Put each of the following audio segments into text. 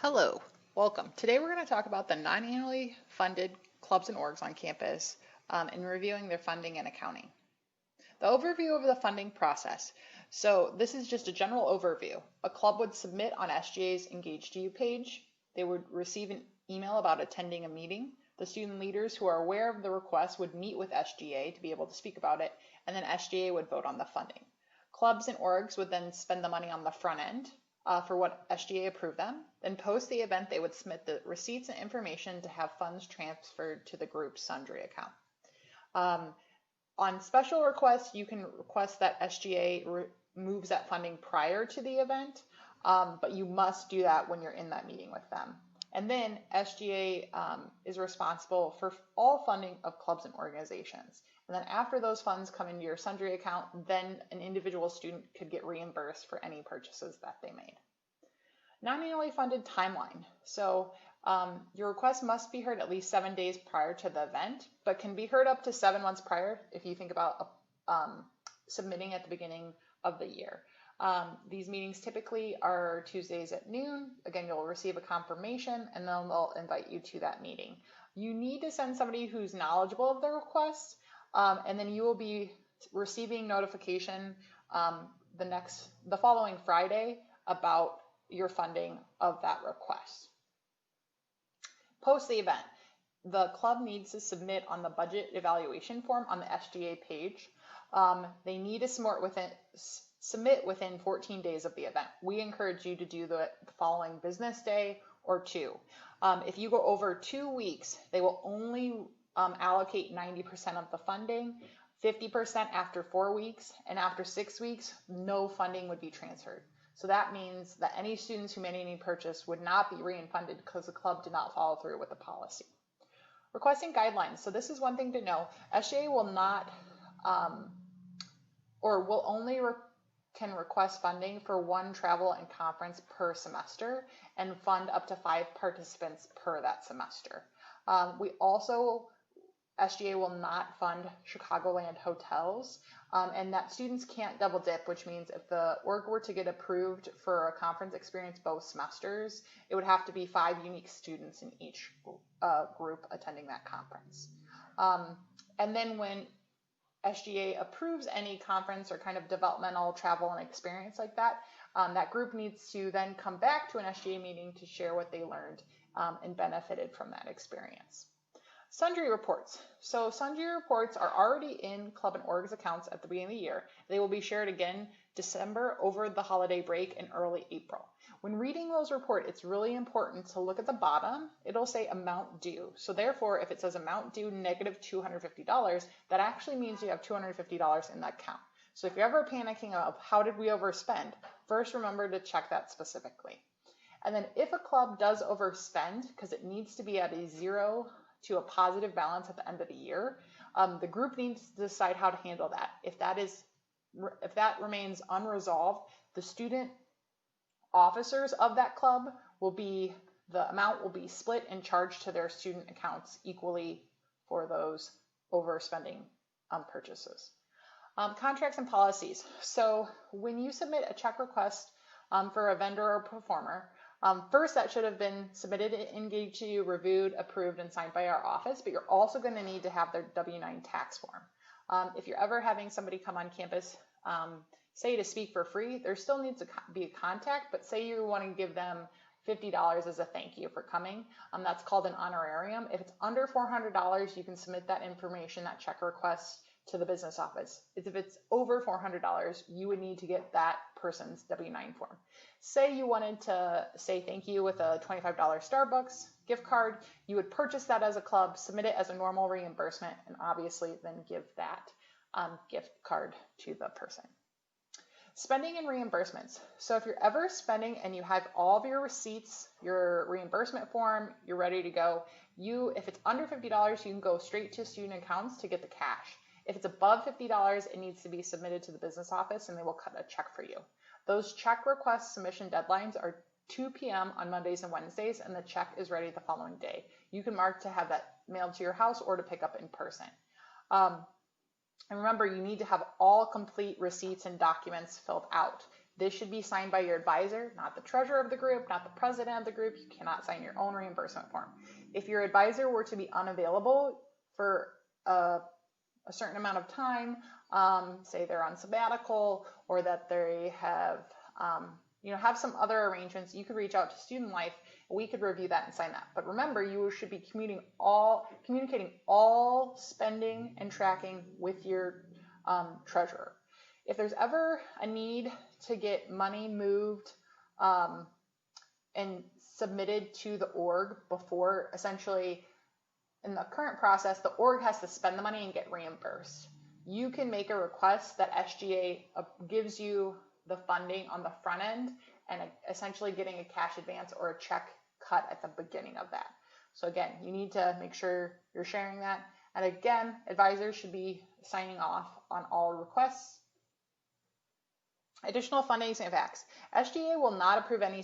Hello, welcome. Today we're going to talk about the non-annually funded clubs and orgs on campus and reviewing their funding and accounting. The overview of the funding process. So this is just a general overview. A club would submit on SGA's Engage to You page. They would receive an email about attending a meeting. The student leaders who are aware of the request would meet with SGA to be able to speak about it, and then SGA would vote on the funding. Clubs and orgs would then spend the money on the front end for what SGA approved them. Then post the event, they would submit the receipts and information to have funds transferred to the group's sundry account. On special requests, you can request that SGA moves that funding prior to the event, but you must do that when you're in that meeting with them. And then SGA is responsible for all funding of clubs and organizations. And then after those funds come into your sundry account, then an individual student could get reimbursed for any purchases that they made. Non-annually funded timeline. So your request must be heard at least 7 days prior to the event, but can be heard up to 7 months prior if you think about submitting at the beginning of the year. These meetings typically are Tuesdays at noon. Again, you'll receive a confirmation and then they'll invite you to that meeting. You need to send somebody who's knowledgeable of the request, and then you will be receiving notification the following Friday about your funding of that request. Post the event. The club needs to submit on the budget evaluation form on the SGA page. They need to submit within 14 days of the event. We encourage you to do the following business day or 2. If you go over 2 weeks, they will only allocate 90% of the funding, 50% after 4 weeks, and after 6 weeks, no funding would be transferred. So that means that any students who made any purchase would not be refunded because the club did not follow through with the policy. Requesting guidelines. So this is one thing to know. SGA will not will only can request funding for 1 travel and conference per semester and fund up to 5 participants per that semester. SGA will not fund Chicagoland hotels, and that students can't double dip, which means if the org were to get approved for a conference experience both semesters, it would have to be 5 unique students in each group attending that conference. And then when SGA approves any conference or kind of developmental travel and experience like that, that group needs to then come back to an SGA meeting to share what they learned and benefited from that experience. Sundry reports. So sundry reports are already in club and orgs accounts at the beginning of the year. They will be shared again December over the holiday break in early April. When reading those reports, it's really important to look at the bottom. It'll say amount due. So therefore, if it says amount due negative $250, that actually means you have $250 in that account. So if you're ever panicking of how did we overspend, first remember to check that specifically. And then if a club does overspend, because it needs to be at a 0 to a positive balance at the end of the year, the group needs to decide how to handle that. If that remains unresolved, the student officers of that club the amount will be split and charged to their student accounts equally for those overspending purchases. Contracts and policies. So when you submit a check request for a vendor or performer, first, that should have been submitted, engaged to you, reviewed, approved, and signed by our office, but you're also going to need to have their W-9 tax form. If you're ever having somebody come on campus, say to speak for free, there still needs to be a contact, but say you want to give them $50 as a thank you for coming. That's called an honorarium. If it's under $400, you can submit that information, that check request, to the business office. If it's over $400, you would need to get that person's W-9 form. Say you wanted to say thank you with a $25 Starbucks gift card, you would purchase that as a club, submit it as a normal reimbursement, and obviously then give that gift card to the person. Spending and reimbursements. So if you're ever spending and you have all of your receipts, your reimbursement form, you're ready to go, if it's under $50, you can go straight to student accounts to get the cash. If it's above $50, it needs to be submitted to the business office and they will cut a check for you. Those check request submission deadlines are 2 p.m. on Mondays and Wednesdays, and the check is ready the following day. You can mark to have that mailed to your house or to pick up in person. And remember, you need to have all complete receipts and documents filled out. This should be signed by your advisor, not the treasurer of the group, not the president of the group. You cannot sign your own reimbursement form. If your advisor were to be unavailable for a certain amount of time, say they're on sabbatical or that they have have some other arrangements, you could reach out to Student Life. We could review that and sign that. But remember, you should be communicating all spending and tracking with your treasurer. If there's ever a need to get money moved and submitted to the org before, essentially, in the current process, the org has to spend the money and get reimbursed. You can make a request that SGA gives you the funding on the front end and essentially getting a cash advance or a check cut at the beginning of that. So again, you need to make sure you're sharing that. And again, advisors should be signing off on all requests. Additional funding facts. SGA will not approve any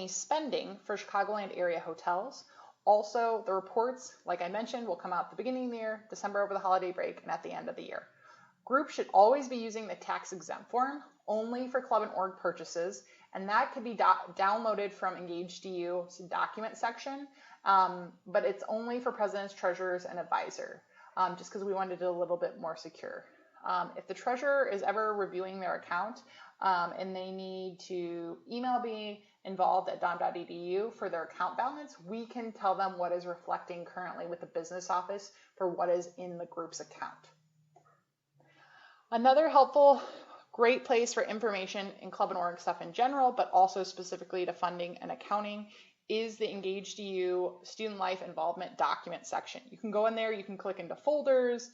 spending for Chicagoland area hotels. Also, the reports, like I mentioned, will come out at the beginning of the year, December over the holiday break, and at the end of the year. Groups should always be using the tax exempt form only for club and org purchases, and that could be downloaded from EngageDU's document section, but it's only for presidents, treasurers, and advisor, just because we wanted it a little bit more secure. If the treasurer is ever reviewing their account and they need to email me involved at dom.edu for their account balance, we can tell them what is reflecting currently with the business office for what is in the group's account. Another helpful, great place for information in club and org stuff in general, but also specifically to funding and accounting, is the EngageDU Student Life Involvement Document section. You can go in there, you can click into folders.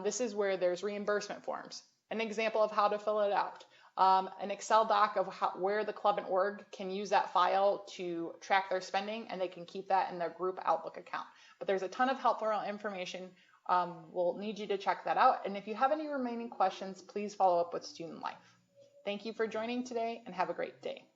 This is where there's reimbursement forms, an example of how to fill it out, an Excel doc of where the club and org can use that file to track their spending, and they can keep that in their group Outlook account. But there's a ton of helpful information. We'll need you to check that out. And if you have any remaining questions, please follow up with Student Life. Thank you for joining today and have a great day.